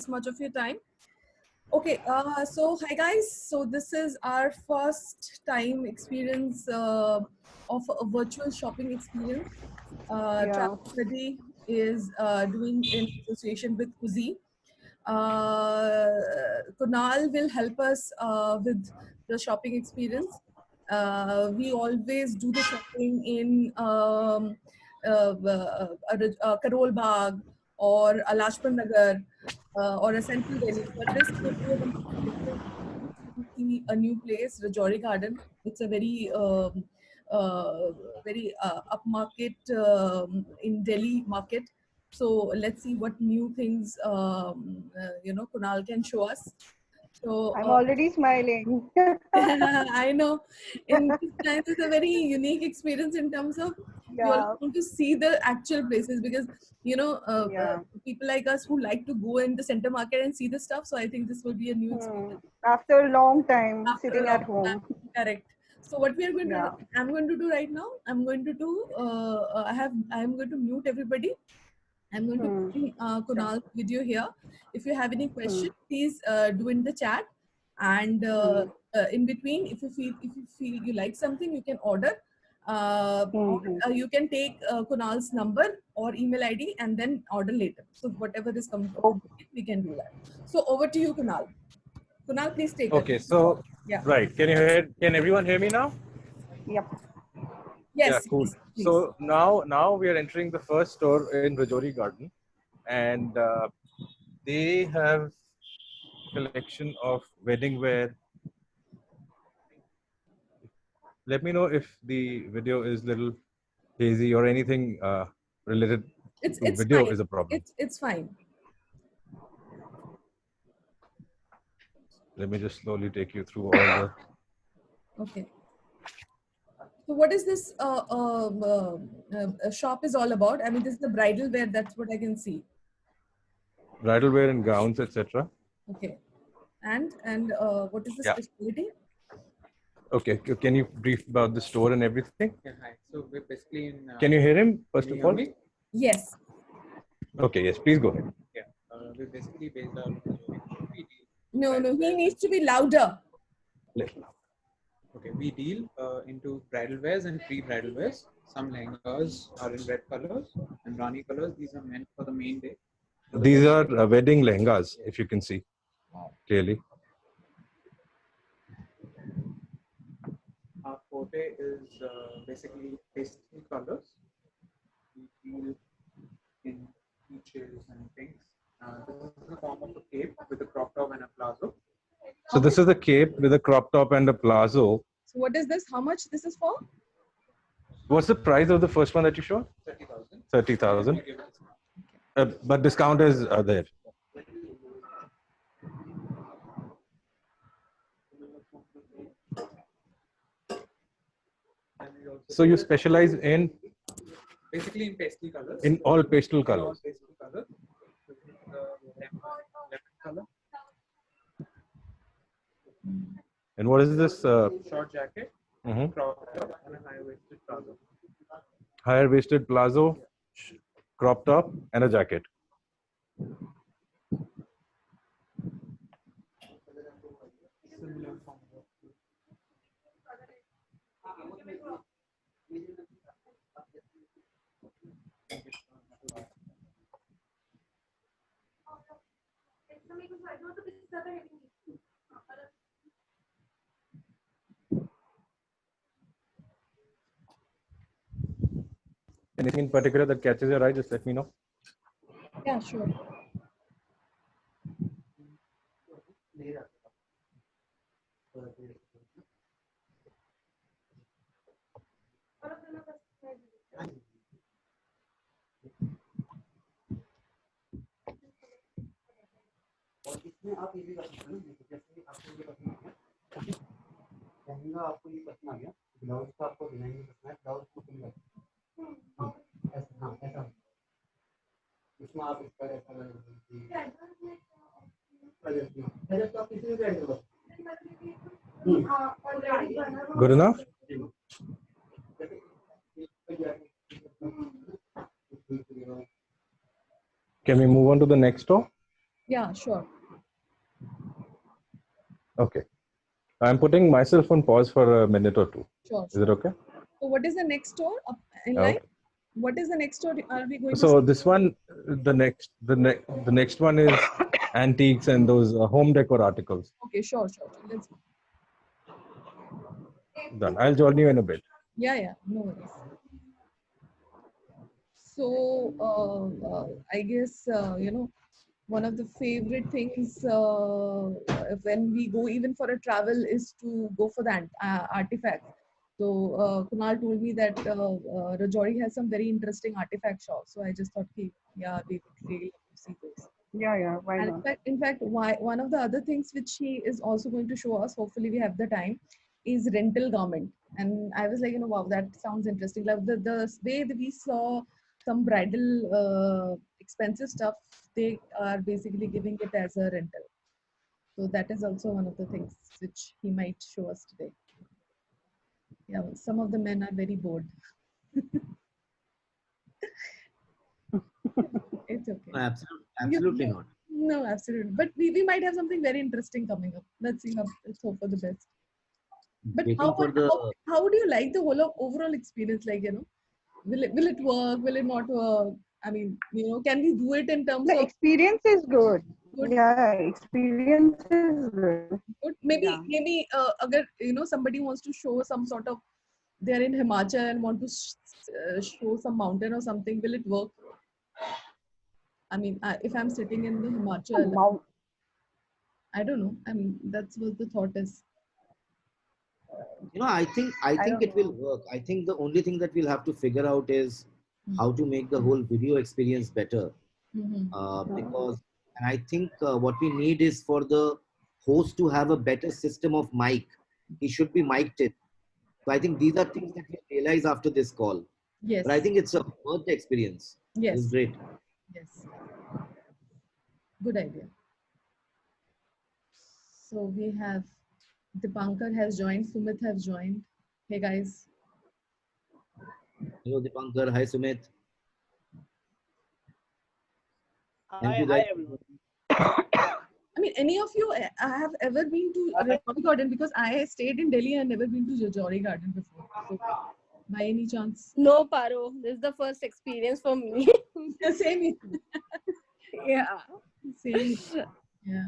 much of your time. Okay, so hi guys. So this is our first time experience of a virtual shopping experience. Yeah. Travel Buddy is doing in association with Kuzi. Kunal will help us with the shopping experience. We always do the shopping in Karol Bagh or Lajpat Nagar or a Central Delhi. But this will be a completely different to see a new place, Rajouri Garden. It's a very upmarket in Delhi market. So let's see what new things Kunal can show us. So I'm already smiling. I know in this time it's a very unique experience in terms of we all Yeah. want to see the actual places because Yeah. people like us who like to go in the center market and see the stuff. So I think this will be a new experience After a long time after a sitting long at time. home. Correct. So what we are going to do, Yeah. I'm going to do right now, I'm going to do, I'm going to mute everybody. I'm going to Hmm. bring Sure. Kunal's video here. If you have any Hmm. question, please do in the chat. And Hmm. in between, if you feel you like something, you can order. Or Hmm. you can take Kunal's number or email ID and then order later. So whatever is Oh, convenient, we can do that. So over to you, Kunal. Kunal, please take it. Okay, so Yeah. right, can everyone hear me now? yep. Yeah, Yes, cool. yes, please. So now we are entering the first store in Rajouri Garden, and they have collection of wedding wear. Let me know if the video is little hazy or anything related to It's video fine. is a problem. It's fine. Let me just slowly take you through all the. Okay. So what is this shop is all about? I mean, this is the bridal wear. That's what I can see. Bridal wear and gowns, etc. Okay. And what is the Yeah. specialty? Okay, can you brief about the store and everything? Yeah, hi. So we're basically in. Can you hear him first Can of you all? hear me? Yes. Okay, yes, please go ahead. Yeah. We're basically based out of we deal. No, bridal no. He wears needs and- to be louder. Okay, we deal into bridal wears and pre-bridal wears. Some lehengas are in red colors and rani colors. These are meant for the main day. These are wedding lehengas, if you can see clearly. Our forte is basically pastel colors. We deal in peaches and pinks. This is in the form of a cape with a crop top and a plazo. So this is a cape with a crop top and a plazo. So what is this? How much this is for? What's the price of the first one that you showed? 30,000. 30,000. But discount is there. So you specialize in Basically in pastel colors. in all pastel colors. Pastel color. This is lemon color. And what is this? Short jacket, Mhm. crop top, and a high-waisted trouser. Higher waisted plazo, crop top, and a jacket. Similar form of Anything in particular that catches your eye, just let me know. Yeah, sure. इसमें आप ये भी कर सकते हैं जैसे आपको ये पसंद आ गया लहंगा आपको ये पसंद आ गया ब्लाउज का आपको डिजाइन में पसंद है ब्लाउज को फिल कर ऐसा हाँ ऐसा इसमें आप इस पर ऐसा कलर तो आप किसी भी ब्रांड का Good enough? Can we move on to the next store? Yeah, sure. Okay. I'm putting myself on pause for a minute or two. Sure. Is it okay? So what is the next store up in line? Okay. What is the next store are we going to So see? this one, the next one is antiques and those home decor articles. Okay, sure. Let's Done. I'll join you in a bit. yeah, no worries. So I guess one of the favorite things when we go even for a travel is to go for the artifacts. So Kunal told me that Rajouri has some very interesting artifact shops. So I just thought, hey, yeah, we would really love to see those. Yeah, why And not? in fact, one of the other things which he is also going to show us, hopefully we have the time, is rental garment. And I was like, wow, that sounds interesting. Like the way that we saw some bridal expensive stuff, they are basically giving it as a rental. So that is also one of the things which he might show us today. Yeah, some of the men are very bored. It's okay. Absolutely not. No, absolutely. But we might have something very interesting coming up. Let's see. Let's hope for the best. But how do you like the whole overall experience? Like, will it work? Will it not work? I mean, can we do it in terms The of experience is good. good? Yeah, experience is good. Good? Maybe Yeah. agar, somebody wants to show some sort of, they're in Himachal and want to show some mountain or something. Will it work? I mean, if I'm sitting in the Himachal, I don't know. I mean, that's what the thought is. I think it will work. I think the only thing that we'll have to figure out is how to make the whole video experience better. Because, and I think what we need is for the host to have a better system of mic. He should be mic'd in. So I think these are things that we realize after this call. Yes. But I think it's a worth the experience. Yes. It's great. Yes. Good idea. So we have Dipankar has joined, Sumit has joined. Hey guys. Hello Dipankar, hi Sumit. Hi everyone. I mean, any of you have ever been to Rajouri Garden? Because I stayed in Delhi and never been to Rajouri Garden before. So, by any chance? No, Paro. This is the first experience for me. Same. Yeah. Same. Yeah.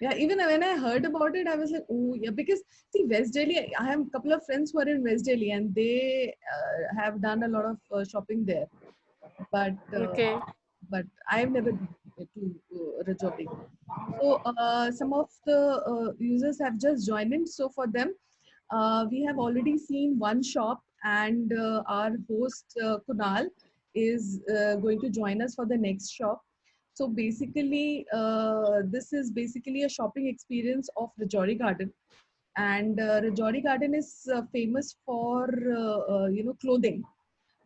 Yeah, even when I heard about it, I was like, oh, yeah, because see, West Delhi, I have a couple of friends who are in West Delhi and they have done a lot of shopping there. But Okay. But I've never been to Rajouri. So some of the users have just joined in. So for them, we have already seen one shop and our host Kunal is going to join us for the next shop. So basically, this is basically a shopping experience of Rajouri Garden. And Rajouri Garden is famous for, clothing.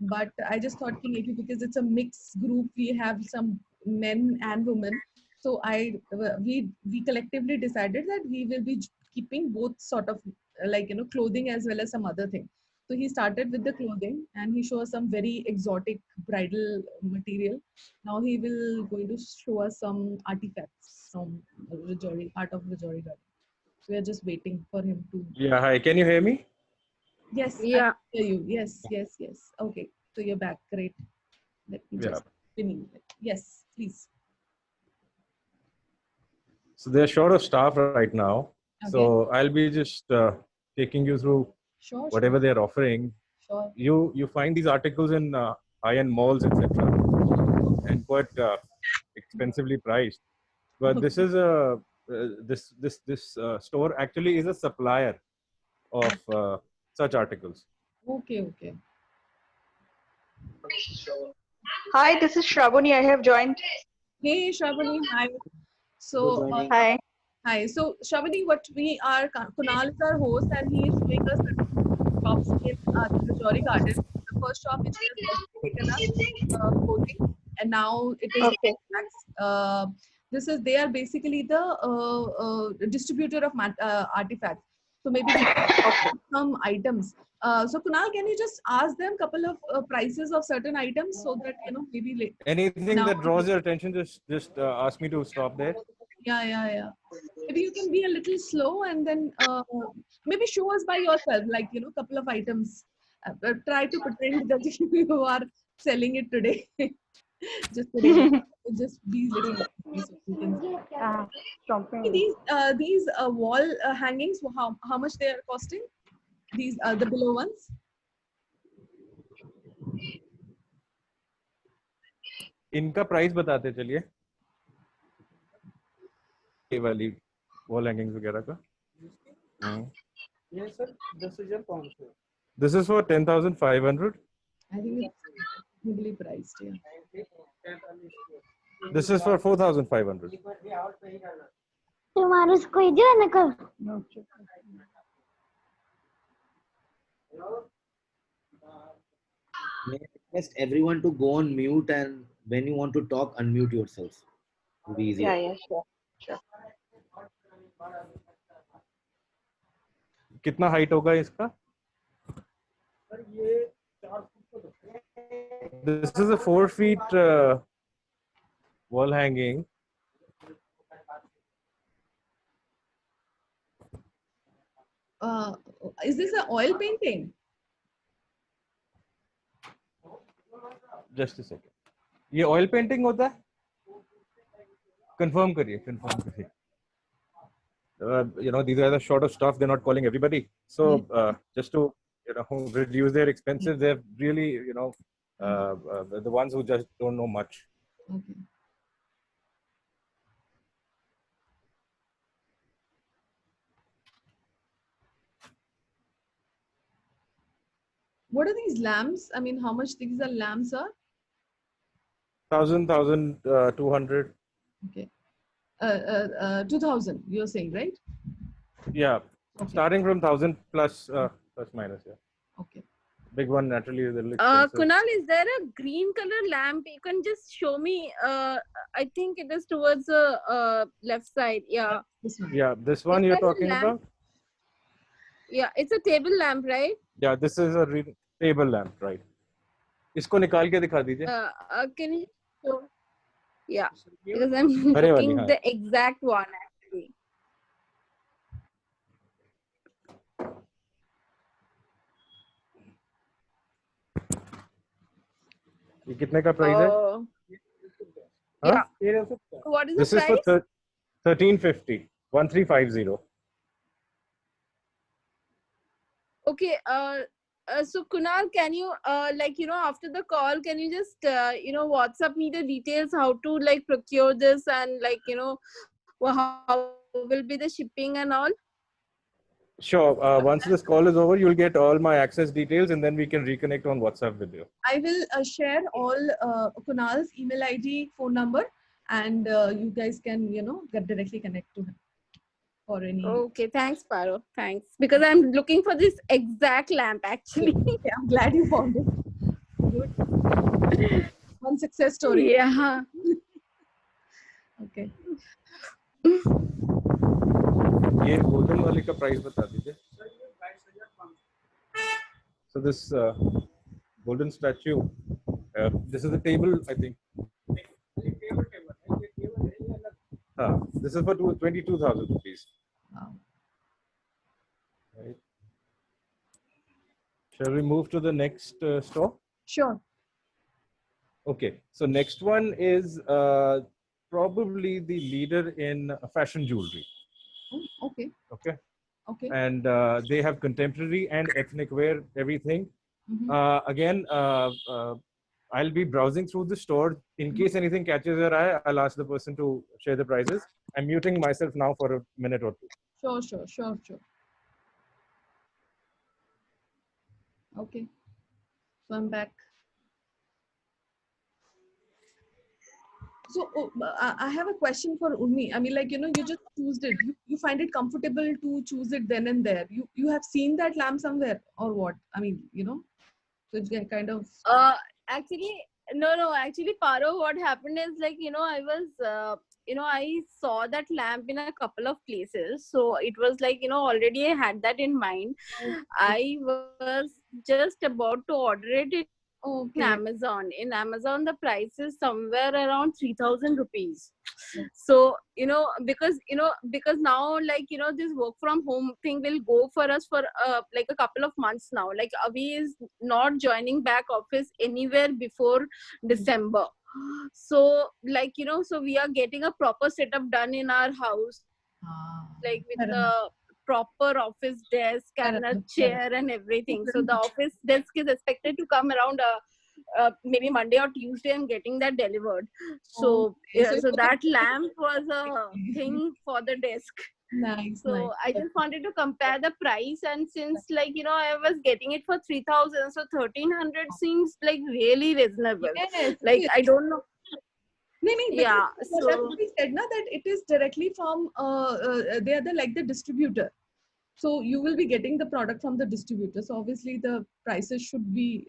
But I just thought maybe because it's a mixed group, we have some men and women. So we collectively decided that we will be keeping both sort of clothing as well as some other thing. So he started with the clothing and he shows some very exotic bridal material. Now he will going to show us some artifacts from Rajouri, part of Rajouri Garden. So we are just waiting for him to. Yeah, hi. Can you hear me? Yes, Yeah. I hear you. Yes. Okay, so you're back. Great. Let me just finish it. Yes, please. So they're short of staff right now. Okay. So I'll be just taking you through whatever they're offering. Sure. You find these articles in high-end malls, etc., and quite expensively priced. But this is a this store actually is a supplier of such articles. Okay. Hi, this is Shravani. I have joined. Hey, Shravani. Hi. So hi. So Shravani, what we are, Kunal is our host, and he is showing us shops in the Rajouri Garden. The first shop which he has taken us clothing, and now it is they are basically the distributor of artifacts. So maybe some items. So Kunal, can you just ask them couple of prices of certain items so that maybe Anything now- that draws your attention, just ask me to stop there. Yeah. Maybe you can be a little slow and then maybe show us by yourself, like couple of items. Try to pretend that you are selling it today. Just today, just be little. So you can see. These wall hangings, how much they are costing? These the below ones. इनका price बताते चलिए, ये वाली wall hangings वगैरह का. ये sir 10,000 कौन से? This is for 10,500. I think it's reasonably priced. Yeah. This is for 4,500. तुम्हारे उसको ही दियो ना कल. May I request everyone to go on mute, and when you want to talk, unmute yourself. It'll be easier. Yeah, sure. कितना height होगा इसका? Sir ये 4 foot का. This is a 4 feet wall hanging. Is this an oil painting? Just a second. ये oil painting होता है? Confirm करिए. These guys are short of stuff. They're not calling everybody. So just to reduce their expenses, they're really the ones who just don't know much. Okay. What are these lamps? I mean, how much these are lamps are? 1,200. Okay. 2,000, you're saying, right? Yeah. Okay. Starting from 1,000 plus minus. Yeah. Okay. Big one naturally is a little expensive. Kunal, is there a green color lamp? You can just show me. I think it is towards the left side. Yeah. This one. Yeah, this one Is you're that a talking lamp? about? Yeah, it's a table lamp, right? Yeah, this is a table lamp, right? इसको निकाल के दिखा दीजिए. Can you show? Yeah, because I'm अरे वाली, looking हाँ. the exact one actually. ये कितने का प्राइस है? Yeah. ये sir What is This the is for price? 1350, 1350. Okay. So Kunal, can you after the call, can you just WhatsApp me the details how to procure this and how will be the shipping and all? Sure. Once this call is over, you'll get all my access details, and then we can reconnect on WhatsApp with you. I will share all Kunal's email ID, phone number, and you guys can, get directly connect to him for any. Okay, thanks, Paro. Thanks. Because I'm looking for this exact lamp actually. Okay, I'm glad you found it. Good. One success story. Yeah. Okay. ये golden वाले का price बता दीजिए. So this golden statue, this is a table, I think. This is for 22,000 rupees. Wow. Right. Shall we move to the next store? Sure. Okay, so next one is probably the leader in fashion jewelry. Oh, okay. Okay, Okay. and they have contemporary and ethnic wear, everything. Mhm. Again, I'll be browsing through the store. In case anything catches your eye, I'll ask the person to share the prices. I'm muting myself now for a minute or two. Sure. Okay. So I'm back. So I have a question for Urmi. I mean, you just choose it. You find it comfortable to choose it then and there. You have seen that lamp somewhere or what? I mean, so it's kind of. Actually, no. Actually, Paro, what happened is I was I saw that lamp in a couple of places. So it was like, already I had that in mind. I was just about to order it in Okay. Amazon. In Amazon, the price is somewhere around 3,000 rupees. So, because now, like, this work from home thing will go for us for like a couple of months now. Like, Avi is not joining back office anywhere before December. So, like, so we are getting a proper setup done in our house, like with Fair enough. the proper office desk Fair and a enough, fair chair and everything. Fair So the enough. office desk is expected to come around maybe Monday or Tuesday and getting that delivered. So Okay, so it so was that a- lamp was a thing for the desk. Nice, So nice. I just wanted to compare the price, and since like I was getting it for 3,000, so 1,300 seems like really reasonable. Yes, Like yes. I don't know. No, because Yeah. that's So what we said, na, that it is directly from they are like the distributor. So you will be getting the product from the distributor. So obviously the prices should be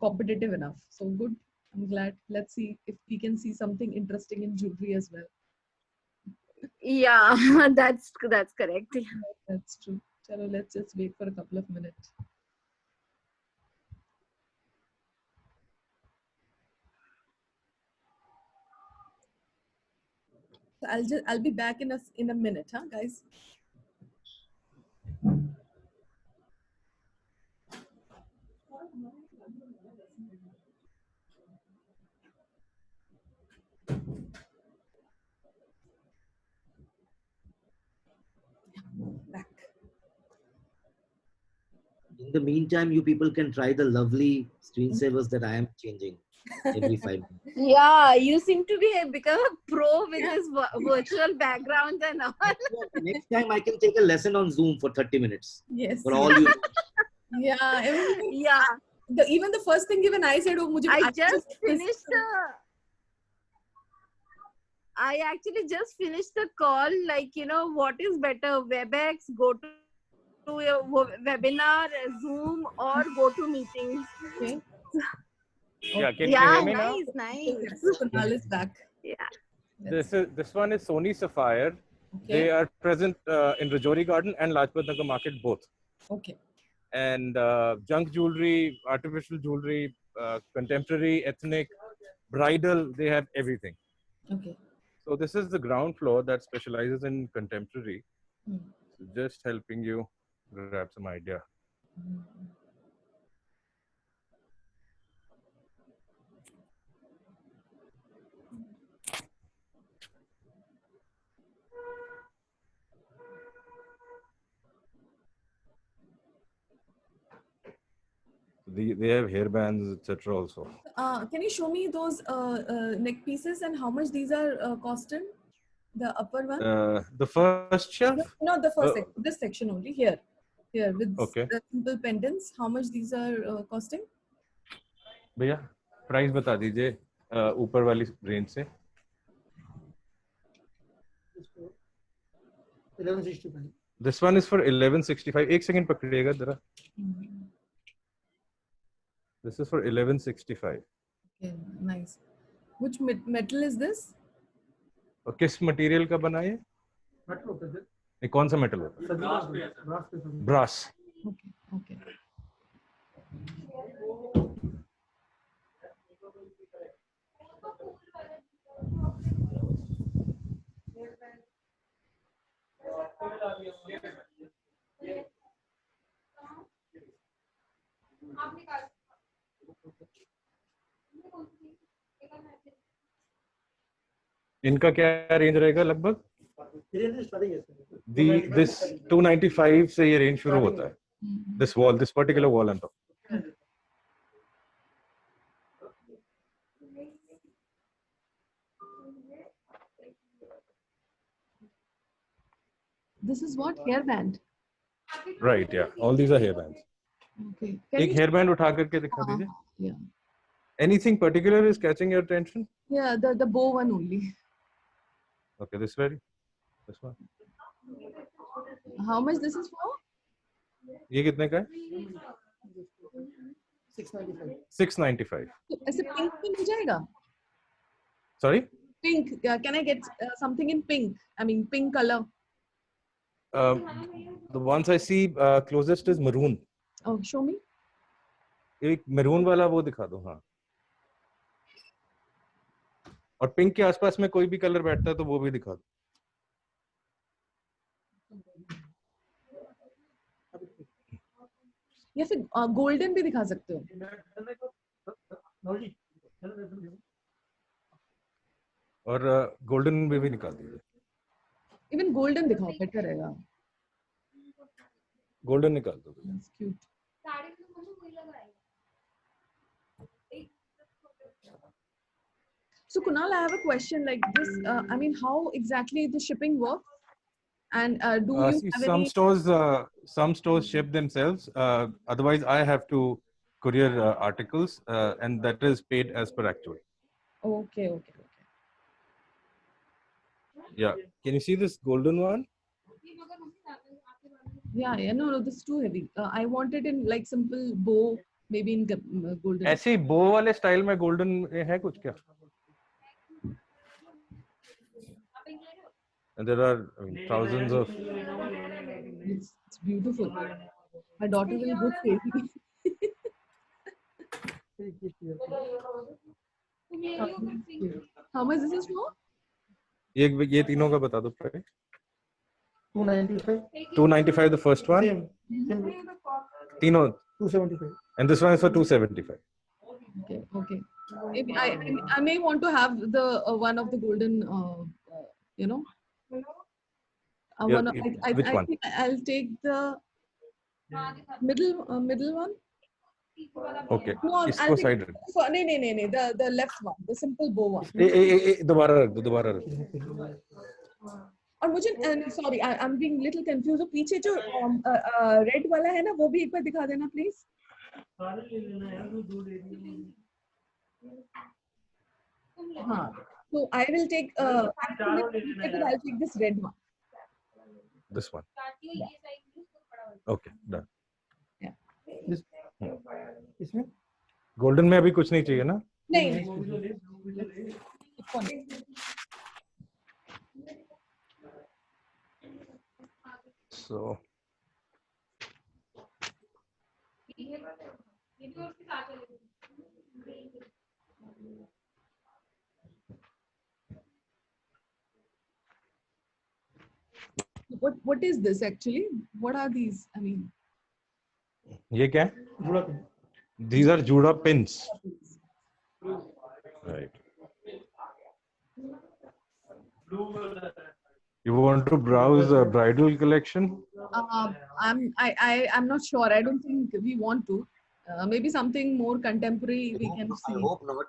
competitive enough. So good. I'm glad. Let's see if we can see something interesting in jewelry as well. yeah, that's correct. That's true. Chalo, let's just wait for a couple of minutes. So I'll be back in a minute, huh, guys? Back. In the meantime, you people can try the lovely screensavers that I am changing every 5 minutes. Yeah, you seem to become a pro with this virtual backgrounds and all. Next time I can take a lesson on Zoom for 30 minutes. Yes. For all you. Yeah. I mean, Yeah, even the first thing even I said, oh, I actually just finished the call. Like, what is better, WebEx, go to your webinar, Zoom, or go to meetings? Okay. Yeah, can you Yeah, hear me now? nice. Kunal is back. Yeah. This one is Sony Sapphire. They Okay. are present in Rajouri Garden and Lajpat Nagar Market both. Okay. And junk jewelry, artificial jewelry, contemporary, ethnic, bridal, they have everything. Okay. So this is the ground floor that specializes in contemporary. Hmm. So just helping you grab some idea. They have hairbands, etc. also. Can you show me those neck pieces and how much these are costing? The upper one? The first shelf? No, not the first section. This section only here. Here with Okay. the simple pendants. How much these are costing? भैया price बता दीजिए ऊपर वाली range से 1165. This one is for 1165. एक second पकड़िएगा जरा. This is for 1165. Okay, nice. Which metal is this? और किस मटेरियल का बना है? मेटल होता है ये कौन सा मेटल होता है? ब्रास. Okay, okay. इनका क्या रेंज रहेगा लगभग? This 295 से ये रेंज शुरू होता है. This particular wall on top. This is what? Hairband. Right, yeah. All these are hairbands. Okay. एक hairband उठा करके दिखा दीजिए. Yeah. Anything particular is catching your attention? Yeah, the bow one only. Okay, this one. How much this is for? ये कितने का है? 695. तो ऐसे पिंक में मिल जाएगा? Sorry? Pink. Can I get something in pink? I mean, pink color. The ones I see closest is maroon. Oh, show me. एक maroon वाला वो दिखा दो हाँ. और पिंक के आसपास में कोई भी कलर बैठता है तो वो भी दिखा दो. या फिर गोल्डन भी दिखा सकते हो. और गोल्डन में भी निकाल दीजिए. इवन गोल्डन दिखाओ, बेटर रहेगा. गोल्डन निकाल दो. That's cute. So Kunal, I have a question like this. I mean, how exactly the shipping works? And do you See, have some stores ship themselves. Otherwise, I have to courier articles, and that is paid as per actual. Okay. Yeah. Can you see this golden one? Yeah. No, this is too heavy. I wanted in like simple bow, maybe in golden. ऐसे ही bow वाले style में golden है कुछ क्या? And there are thousands of. It's beautiful. My daughter will go crazy. How much this is for? ये तीनों का बता दो price. 295. 295 the first one. Same. तीनों. 275. And this one is for 275. Okay. Maybe I may want to have the one of the golden. You know. Yeah, which one? I think I'll take the middle one. Okay. No, I'll इसको take side रख. no, the left one, the simple bow one. दोबारा रख दो. और मुझे sorry, I'm being little confused. तो पीछे जो red वाला है ना, वो भी एक बार दिखा देना please. हाँ. So I will take I'll take this red one. This one. Okay, done. Yeah. इसमें गोल्डन में अभी कुछ नहीं चाहिए ना? नहीं. So. What is this actually? What are these? I mean. ये क्या है? These are Juda pins. Right. You want to browse a bridal collection? I'm not sure. I don't think we want to. Maybe something more contemporary we can see. I hope not.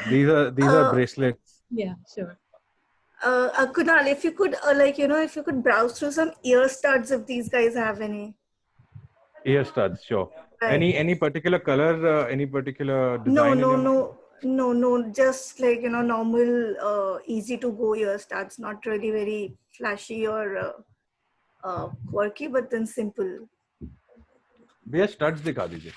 These are bracelets. Yeah, sure. Kunal, if you could, if you could browse through some ear studs, if these guys have any. Ear studs, sure. Right. Any particular color? Any particular design? No. Just like normal, easy to go ear studs. Not really very flashy or quirky, but then simple. भैया studs दिखा दीजिए.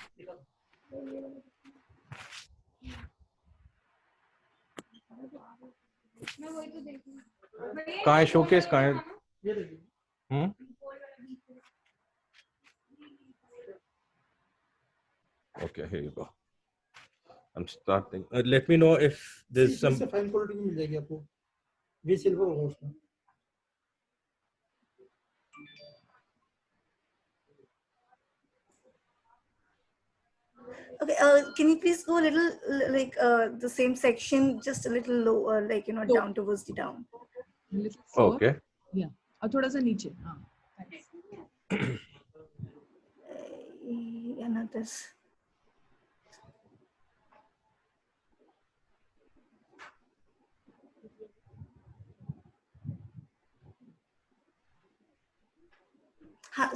कहाँ है showcase कहाँ है? Okay, here you go. I'm starting. Let me know if there's some. Fine quality की मिल जाएगी आपको. ये सिल्वर होगा उसमें. Okay, can you please go a little the same section, just a little lower, down towards the down. Little slower. Okay. Yeah. और थोड़ा सा नीचे. हाँ. Thanks. Another.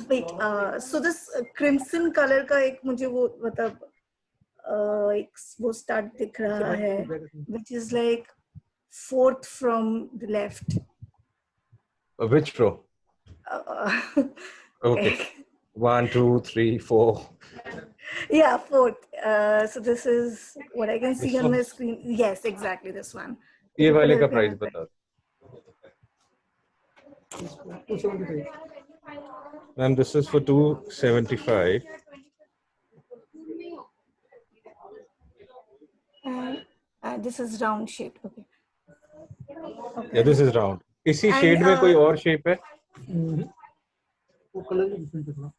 Wait, so this crimson color का एक मुझे वो मतलब एक वो start दिख रहा है, which is like 4th from the left. Which row? Uh, Okay. 1, 2, 3, 4. Yeah, fourth. So this is what I can see This on my one? screen. Yes, exactly this one. ये If you could वाले का help me price with it. बता दो. 275. Ma'am, this is for 275. This is round shape. Okay. Yeah, this is round. इसी And shade में कोई और shape है? वो कलर भी डिफरेंट है थोड़ा,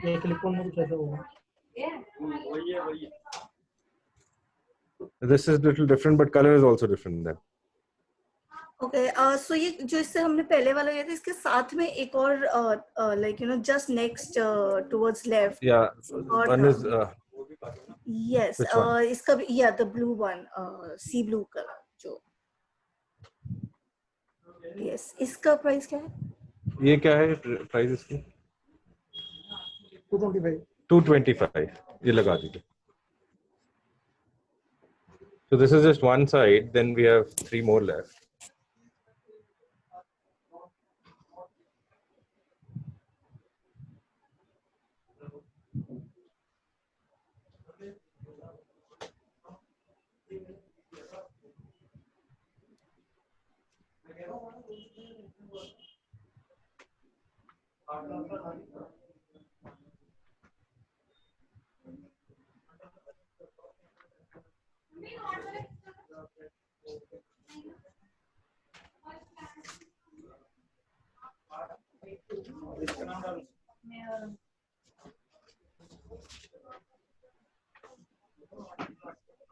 ये क्लिप-ऑन में कुछ ऐसा होगा. This is little different, but color is also different then. okay, so ये जो इससे हमने पहले वाला लिया था, इसके साथ में एक और like just next towards left. Yeah, और one is yes, which one? इसका भी yeah the blue one, sea blue color जो. Yes, इसका प्राइस क्या है? ये क्या है प्राइस इसकी? 225. 225. ये लगा दीजिए. So this is just one side. Then we have 3 more left.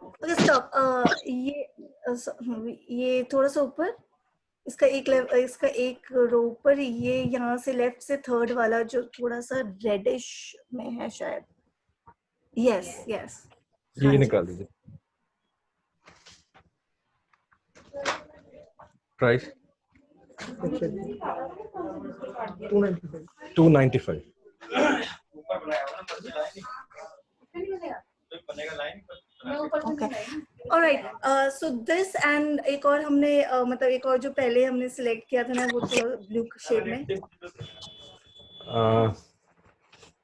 Okay, stop. ये थोड़ा सा ऊपर, इसका एक रो ऊपर, ये यहाँ से लेफ्ट से थर्ड वाला जो थोड़ा सा रेडिश में है शायद. Yes yes. ये निकाल दीजिए. Price 295. Okay. All right. So this and एक और हमने मतलब एक और जो पहले हमने सिलेक्ट किया था ना, वो थोड़ा ब्लू शेड में.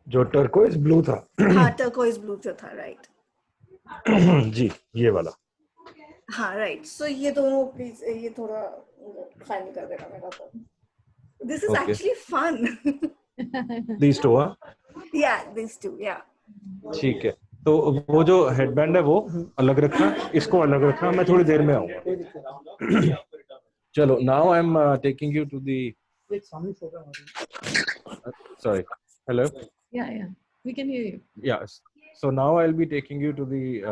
जो टर्कोइज ब्लू था. हाँ, टर्कोइज ब्लू जो था, राइट. जी, ये वाला. हाँ, राइट. सो ये दोनों प्लीज, ये थोड़ा फाइनल कर देना मेरा तो. This is Okay. actually fun. These two, huh? Yeah, these two. Yeah. ठीक है. तो वो जो हेडबैंड है वो अलग रखना, इसको अलग रखना. मैं थोड़ी देर में आऊंगा. चलो. Now I'm taking you to the. एक सामने फोटो हमारी. Sorry. Hello. Yeah, we can hear you. Yes. So now I'll be taking you to the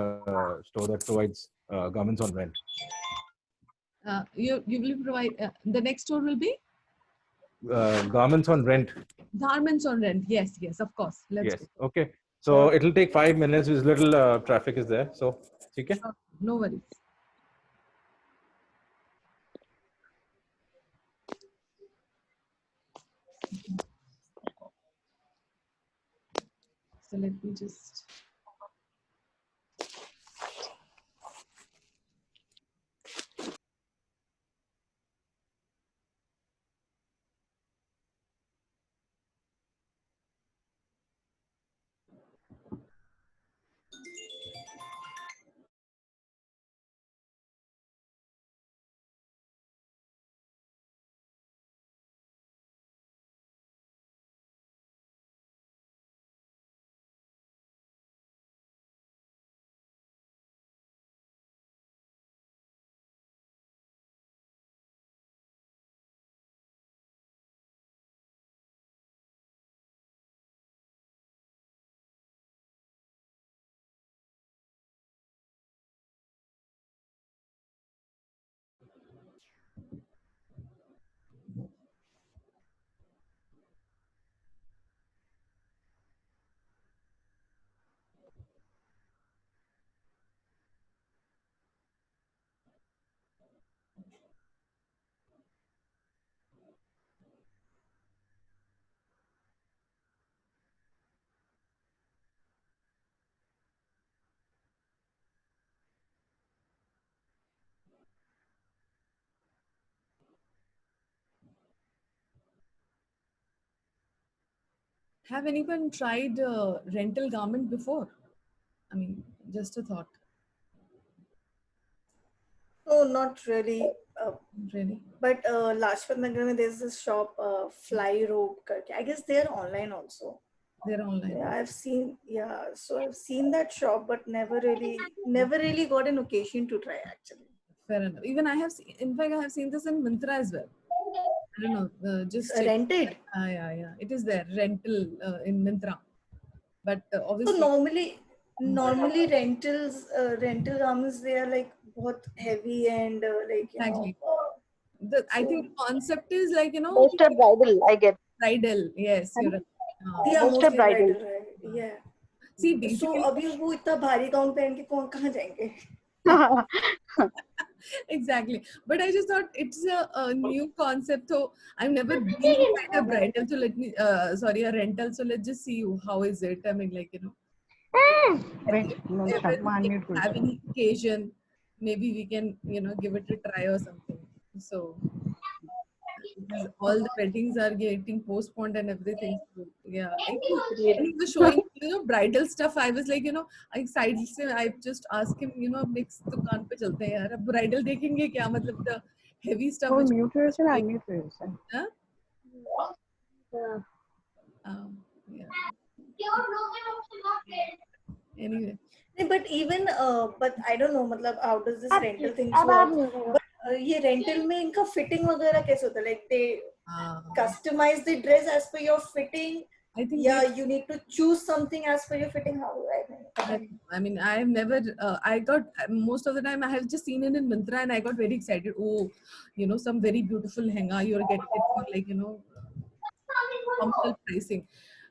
store that provides garments on rent. You will provide the next store will be Garments on rent. garments on rent. Yes, of course. Let's Yes. go. Okay. So it'll take 5 minutes. There's little traffic is there. So, okay. No worries. So let me just Have anyone tried rental garment before? I mean, just a thought. No, not really. Really? But Lajpat Nagar mein there's this shop, Fly Robe karke. I guess they're online also. They're online. Yeah, I've seen. Yeah, so I've seen that shop, but never really got an occasion to try actually. Fair enough. Even I have seen, in fact, I have seen this in Myntra as well. I don't know. Just check. Rented. Yeah. It is there, rental in Myntra. But So obviously, normally rental garments, they are like बहुत heavy and like, you exactly. know. I think the concept is like, you know, Mostly bridal, I get. bridal. Yes, you're right. Yeah, Most mostly bridal. bridal, right? Yeah. See, So basically, अभी वो इतना भारी gown पहन के कहाँ जाएंगे? exactly. But I just thought it's a new concept. So I've never been inside a bridal. So let me, sorry, a rental. So let's just see how is it. I mean, like, you know, Wait, no, if ever one we minute. have any occasion, maybe we can, you know, give it a try or something. So because all the weddings are getting postponed and everything. So, yeah, I think when he was showing, you know, bridal stuff, I was like, you know, I just asked him, you know, next दुकान पे चलते हैं यार, अब bridal देखेंगे क्या, मतलब the heavy stuff. Oh, which mute yourself, unmute yourself. Huh? Yeah. Yeah. Anyway. But even but I don't know, मतलब how does this rental thing work? But ये rental में इनका fitting वगैरह कैसे होता है? Like they customize the dress as per your fitting. I think you need to choose something as per your fitting. How I mean, I have never, I got, most of the time I have just seen it in Myntra and I got very excited. Oh, you know, some very beautiful lehenga, you're getting it for like, you know, normal pricing.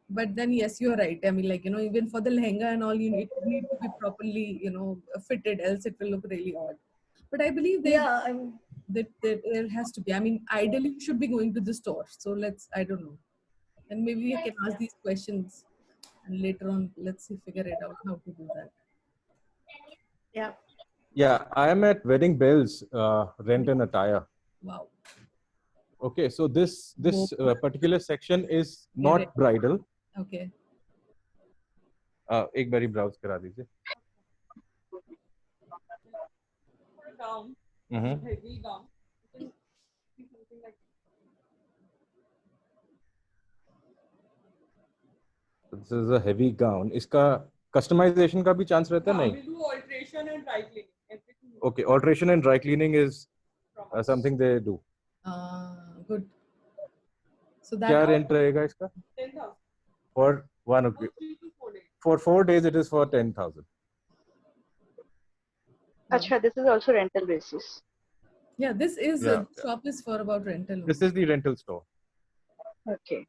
But then, yes, you're right. I mean, like, you know, even for the lehenga and all, you need to be properly, you know, fitted, else it will look really odd. But I believe that there has to be. I mean, ideally, you should be going to the store. So I don't know. And maybe we can ask these questions and later on, let's see, figure it out how to do that. Yeah. Yeah, I am at Wedding Bells, Rent and Attire. Wow. Okay, so this particular section is not bridal. Okay. एक बारी browse करा दीजिए. Heavy gown. This is a heavy gown. इसका customization का भी chance रहता है नहीं? We do alteration and dry cleaning. Everything. Okay, alteration and dry cleaning is something they do. Good. So that क्या rent रहेगा इसका? 10,000. For 1 okay. 3 to 4 days. For 4 days, it is for 10,000. Acha, this is also rental basis. Yeah, this is shop is for about rental. This is the rental store. Okay.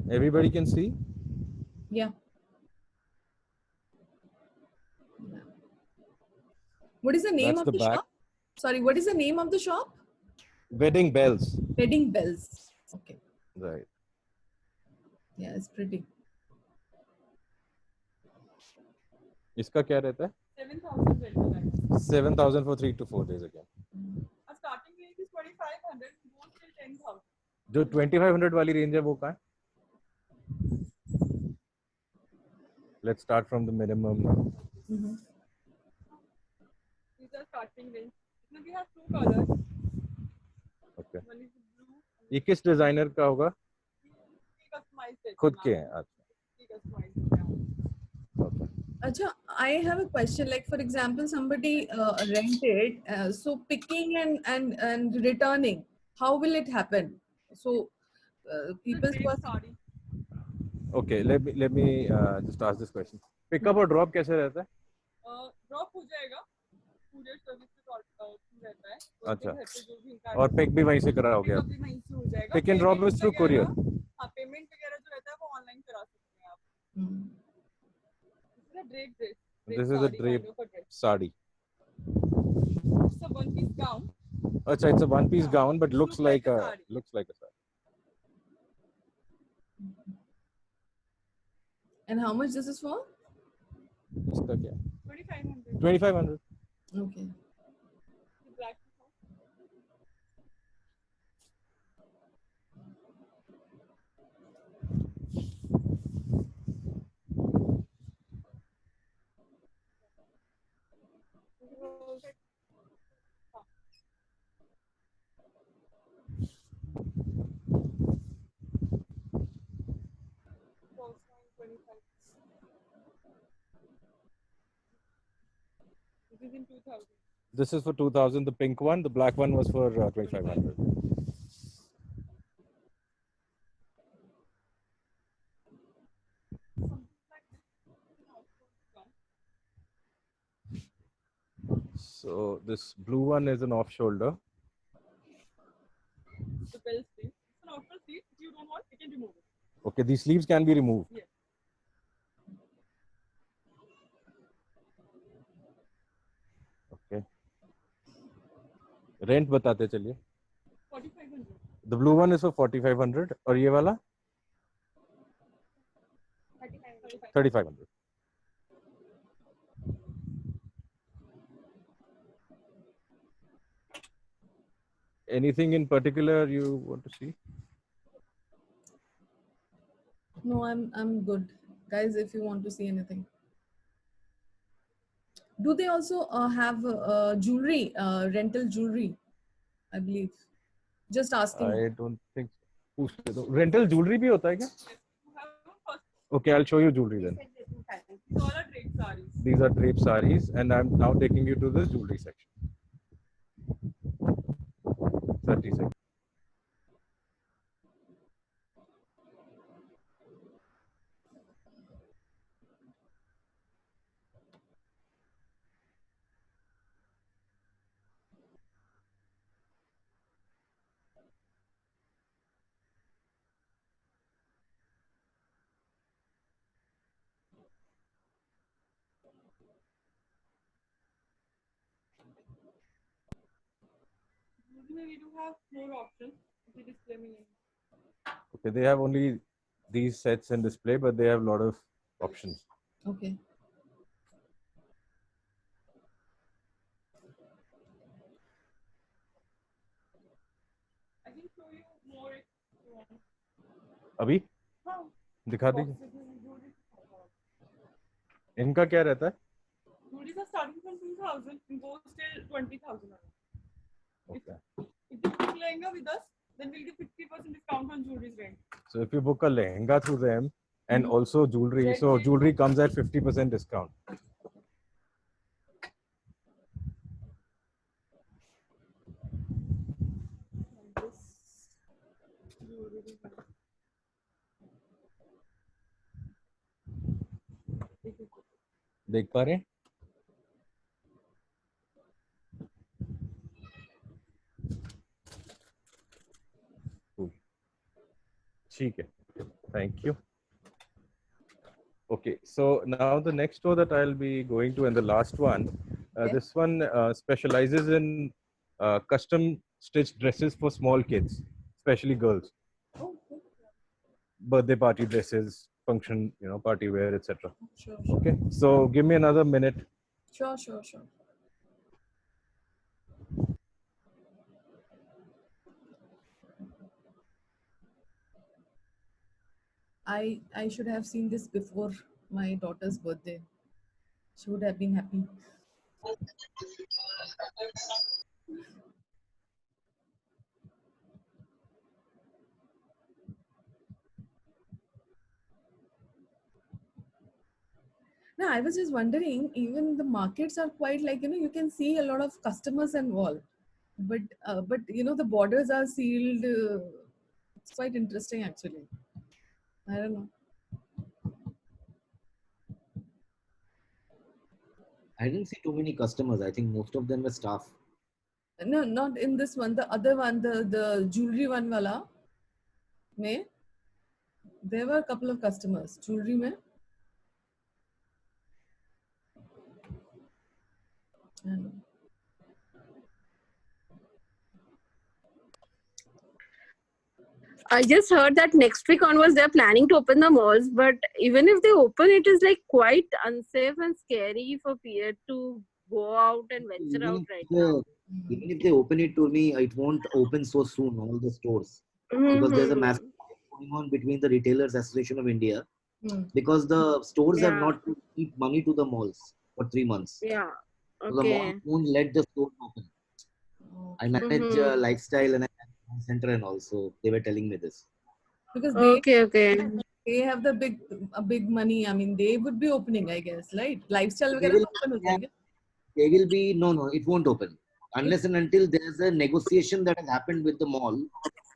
Everybody can see? Yeah. What is the name of the shop? Sorry, what is the name of the shop? Wedding Bells. Wedding Bells. Okay. Right. Yeah, it's pretty. इसका क्या रहता है? 7,000 rental guide. 7,000 for 3 to 4 days again. A starting range is 2,500, goes till 10,000. जो 2,500 वाली range है वो कहाँ है? Let's start from the minimum now. These are starting range. Now we have 2 colors. Okay. One is blue. ये किस designer का होगा? खुद के हैं. अच्छा. Okay. Acha, I have a question. Like, for example, somebody rented, so picking and returning, how will it happen? So, people. Okay, let me just ask this question. Pick up और drop कैसे रहता है? Drop हो जाएगा. Courier service से रहता है. अच्छा. और pick भी वहीं से कराओगे आप? वहीं से हो जाएगा. Pick and drop is through courier. हाँ, payment वगैरह जो रहता है वो ऑनलाइन करा सकते हैं आप. This is a drape sari. It's a one-piece gown. Achha, it's a one-piece gown, but looks like a sari. And how much this is for? इसका क्या? 2,500. 2,500. Okay. This is for 2000, the pink one. The black one was for 2500. So this blue one is an off shoulder. Okay, these sleeves can be removed. Okay. Rent बताते चलिए. 4500. The blue one is for 4500 और ये वाला 3500. Anything in particular you want to see? No, I'm good, guys. If you want to see anything, do they also have jewelry, rental jewelry? I believe. Just asking. I don't think so. Rental jewelry भी होता है क्या? Okay, I'll show you jewelry then. These are drape sarees, and I'm now taking you to the jewelry section. 30 seconds. We do have more options. Okay, they have only these sets in display, but they have a lot of options. Okay. I can show you more if you want. अभी दिखा दीजिए. इनका क्या रहता है? Jewelries are starting from 2000 and goes till 20,000. Okay. If you book lehenga with us, then we'll give 50% discount on jewelry's rent. So if you book a lehenga through them and also jewelry, so jewelry comes at 50% discount. देख पा रहे हैं? ठीक है. Thank you. Okay, so now the next store that I'll be going to, and the last one, this one specializes in custom stitched dresses for small kids, especially girls. Birthday party dresses, function, party wear, etc. Sure. Okay, so give me another minute. Sure. I should have seen this before my daughter's birthday. She would have been happy. Now, I was just wondering, even the markets are quite like, you can see a lot of customers and all, but the borders are sealed. It's quite interesting, actually. I don't know. I didn't see too many customers. I think most of them were staff. No, not in this one. The other one, the jewelry one wala, mein, there were a couple of customers. Jewelry mein. I just heard that next week onwards they're planning to open the malls, but even if they open, it is like quite unsafe and scary for period to go out and venture out right now. Even if they open it to me, it won't open so soon, all the stores. Because there's a massive fight going on between the Retailers Association of India, because the stores have not paid money to the malls for 3 months. Yeah. So the mall won't let the store open. I manage lifestyle and I manage center and also they were telling me this. Because they have the big money. I mean, they would be opening, I guess, right? Lifestyle They वगैरह will, तो open हो जाएंगे. they will be no, it won't open unless and until there's a negotiation that has happened with the mall,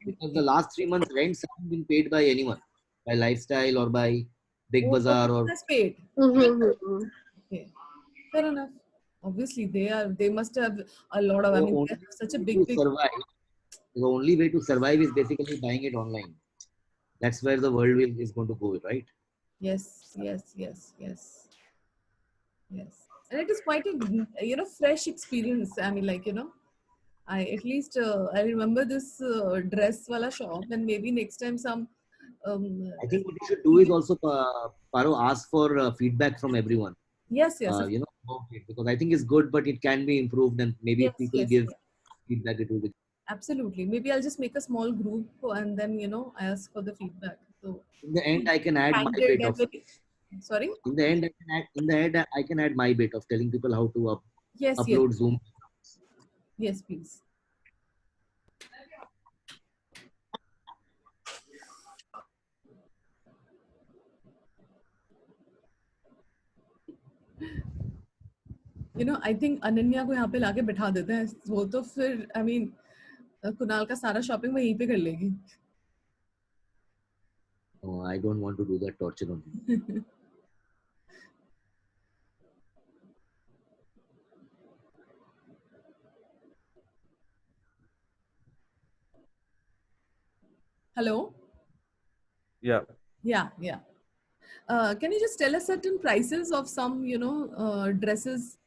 because the last 3 months rents haven't been paid by anyone, by Lifestyle or by Big Bazaar or. Has paid. Okay, fair enough. Obviously, they must have a lot of. I mean, they have such a big. Survive. The only way to survive is basically buying it online. That's where the world is going to go, right? Yes. And it is quite a fresh experience. I mean, like, I at least I remember this dress wala shop, and maybe next time some. I think what you should do is also Paro, ask for feedback from everyone. Yes. About it, because I think it's good, but it can be improved, and maybe if people give feedback, it will be. Absolutely. Maybe I'll just make a small group and then ask for the feedback. So in the end, I can add my bit of. Sorry. In the end, I can add my bit of telling people how to upload Zoom. Yes, please. I think Ananya को यहाँ पे लाके बिठा देते हैं, वो तो फिर I mean कुणाल का सारा शॉपिंग वहीं पे कर लेगी. Oh, I don't want to do that torture on you. Hello. Yeah. Can you just tell us certain prices of some dresses?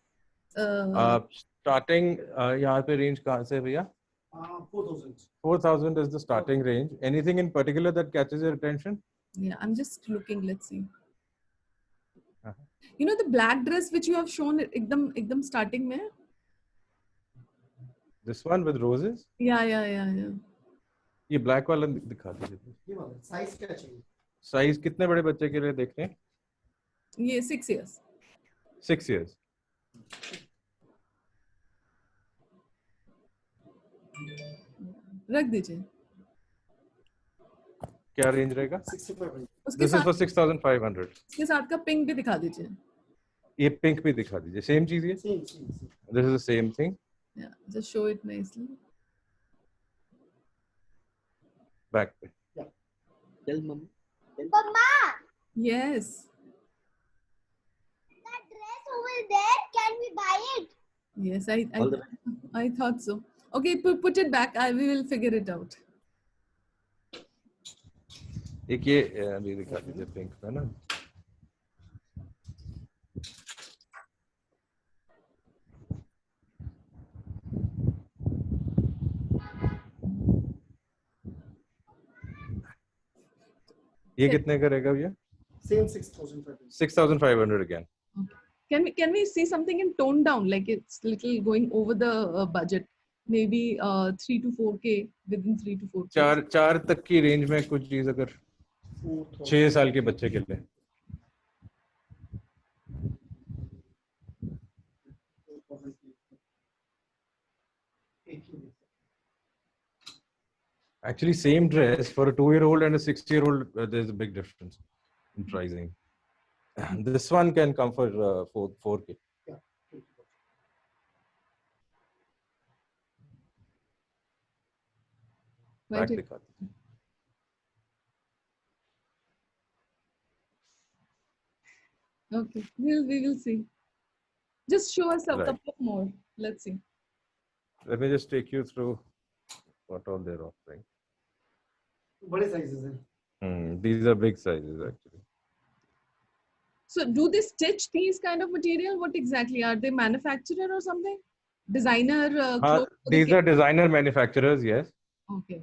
Starting यहाँ पे range कहाँ से भैया? 4,000. 4,000 is the starting range. Anything in particular that catches your attention? Yeah, I'm just looking. Let's see. The black dress which you have shown, एकदम starting में. This one with roses? Yeah. ये black वाला दिखा दीजिए. ये वाला size क्या चाहिए? Size कितने बड़े बच्चे के लिए देख रहे हैं? ये 6 years. 6 years. रख दीजिए. क्या रेंज रहेगा? 6500. This is for 6,500. इसके साथ का पिंक भी दिखा दीजिए. ये पिंक भी दिखा दीजिए. Same चीज है? Same. This is the same thing. Yeah, just show it nicely. Back पे. Yeah. Tell mom. Mama. Yes. That dress over there, can we buy it? Yes, I thought so. Okay, put it back. We will figure it out. एक ये अभी दिखा दीजिए pink में ना. ये कितने का रहेगा भैया? Same 6,500. 6,500 again. Can we see something in tone down, like it's little going over the budget, maybe 3 to 4K, within 3 to 4K. 4 तक की रेंज में कुछ चीज अगर 6 साल के बच्चे के लिए. Actually, same dress for a 2-year-old and a 6-year-old, there's a big difference in pricing. This one can come for 4K. Yeah. Back दिखा दीजिए. Okay, we will see. Just show us a couple of more. Let's see. Let me just take you through what all they're offering. बड़े sizes हैं. These are big sizes actually. So do they stitch these kind of material? What exactly are they, manufacturer or something? Designer clothes? These are designer manufacturers, yes. Okay.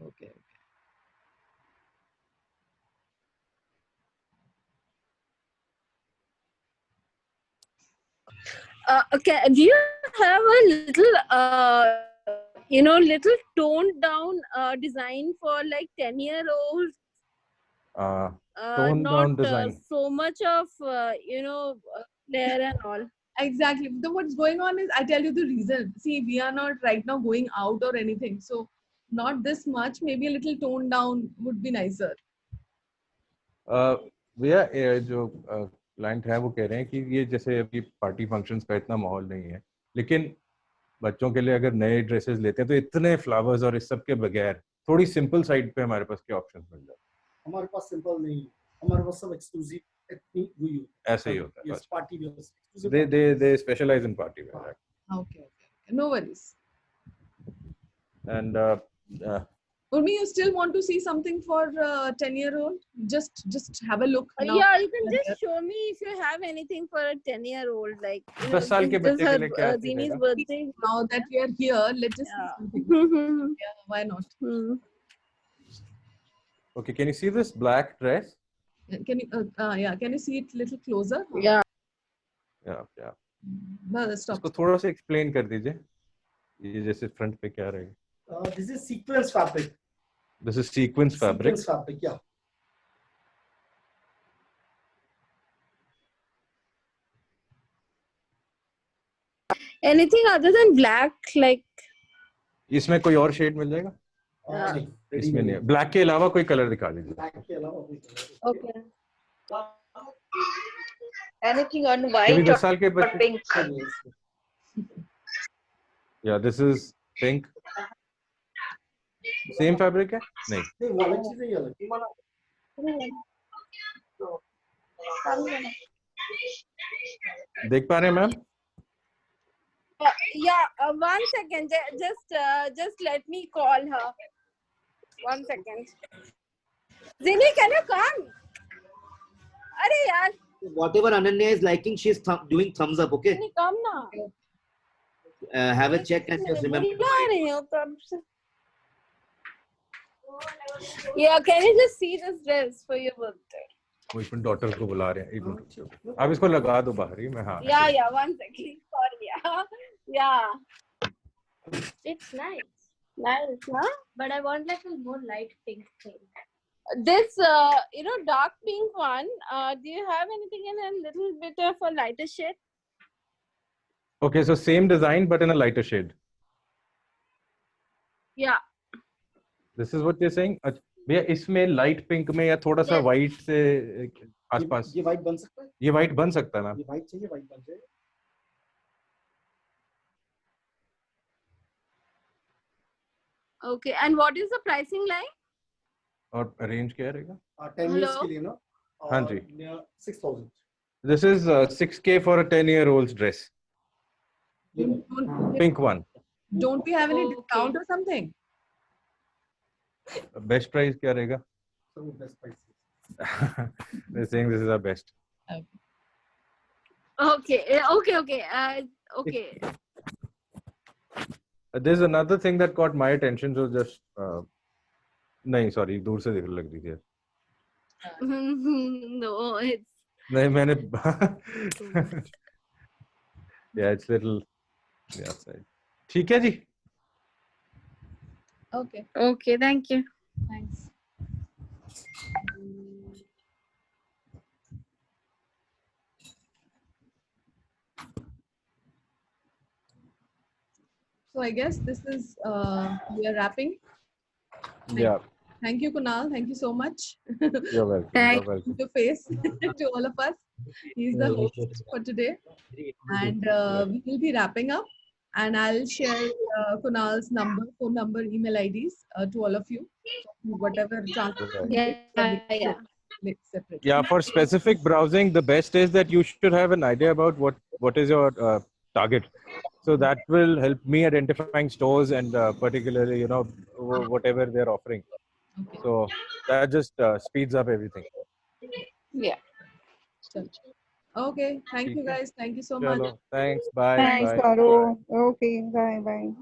Okay, do you have a little, little toned down design for like 10-year-olds? Toned Not down design. so much of, flair and all. Exactly. So what's going on is, I tell you the reason. See, we are not right now going out or anything. So not this much, maybe a little toned down would be nicer. भैया जो client है वो कह रहे हैं कि ये जैसे अभी पार्टी फंक्शंस का इतना माहौल नहीं है, लेकिन बच्चों के लिए अगर नए ड्रेसेस लेते हैं तो इतने फ्लावर्स और इस सब के बगैर थोड़ी सिंपल साइड पे हमारे पास क्या ऑप्शंस मिल जाते हैं? हमारे पास सिंपल नहीं है, हमारे पास सब एक्सक्लूसिव एथनिक हुई ऐसे ही होता है यस बस. Party wear They specialize in party wear. Okay. No worries. And Urmi, you still want to see something for 10-year-old? Just have a look. Now. Yeah, you can just show me if you have anything for a 10-year-old. Like, 10 साल के बच्चे के लिए क्या Zini's चलेगा? birthday. Now that we are here, let's just see something. Yeah, why not? Okay, can you see this black dress? Can you see it a little closer? Yeah. Yeah. No, stop. इसको थोड़ा सा explain कर दीजिए. ये जैसे front पे क्या रहेगा? This is sequence fabric. This is sequence fabric. Sequence fabric, yeah. Anything other than black, like? इसमें कोई और शेड मिल जाएगा? नहीं, इसमें नहीं. ब्लैक के अलावा कोई कलर दिखा दीजिए. black के अलावा कोई color Okay. Anything on ये भी white 10 साल के or बच्चे. pink? Yeah, this is pink. Same fabric है? नहीं. नहीं, वो अलग चीज़ है, ये अलग. देख पा रहे हैं ma'am? Yeah, 1 second. Just let me call her. 1 second. Zini, can you come? Arey yaar. Whatever Ananya is liking, she's doing thumbs up, okay? Zini, come na. Have a check and just remember. बुला रही हूँ कब से. Yeah, can you just see this dress for your birthday? वो इसमें daughter को बुला रहे हैं. एक मिनट. आप इसको लगा दो बाहर ही. मैं हाँ. Yeah, 1 second. Sorry, yeah. It's nice, Nice, huh? but I want like a more light pink thing. This, dark pink one. Do you have anything in a little bit of a lighter shade? Okay, so same design but in a lighter shade. Yeah. This is what you're saying. भैया इसमें light pink में या थोड़ा सा white से आसपास. ये white बन सकता है? ये व्हाइट बन सकता है मैम. ये white चाहिए, white बन जाएगा. Okay, and what is the pricing like? और रेंज क्या रहेगा? 10 years Hello? के लिए ना? हाँ जी. 6,000. This is 6K for a 10-year-old's dress. Pink one. Don't we have any discount or something? Best price क्या रहेगा? So best price. They're saying this is our best. Okay. Okay. There's another thing that caught my attention. So just नहीं sorry दूर से दिख लग रही थी. No, it's. नहीं मैंने yeah it's little yeah side. ठीक है जी. Okay. Okay, thank you. Thanks. So I guess this is we are wrapping. Yeah. Thank you, Kunal. Thank you so much. You're welcome. Thank You're welcome. To face to all of us. He's the host for today, and we will be wrapping up. And I'll share Kunal's phone number, email IDs to all of you. Whatever transfer. Yeah. Separate. Yeah, for specific browsing, the best is that you should have an idea about what is your target. So that will help me identifying stores and particularly, whatever they're offering. Okay. So that just speeds up everything. Yeah. Okay. Thank you guys. Thank you so much. Chalo, thanks. Bye. Thanks, Bye. Karu. Okay, bye.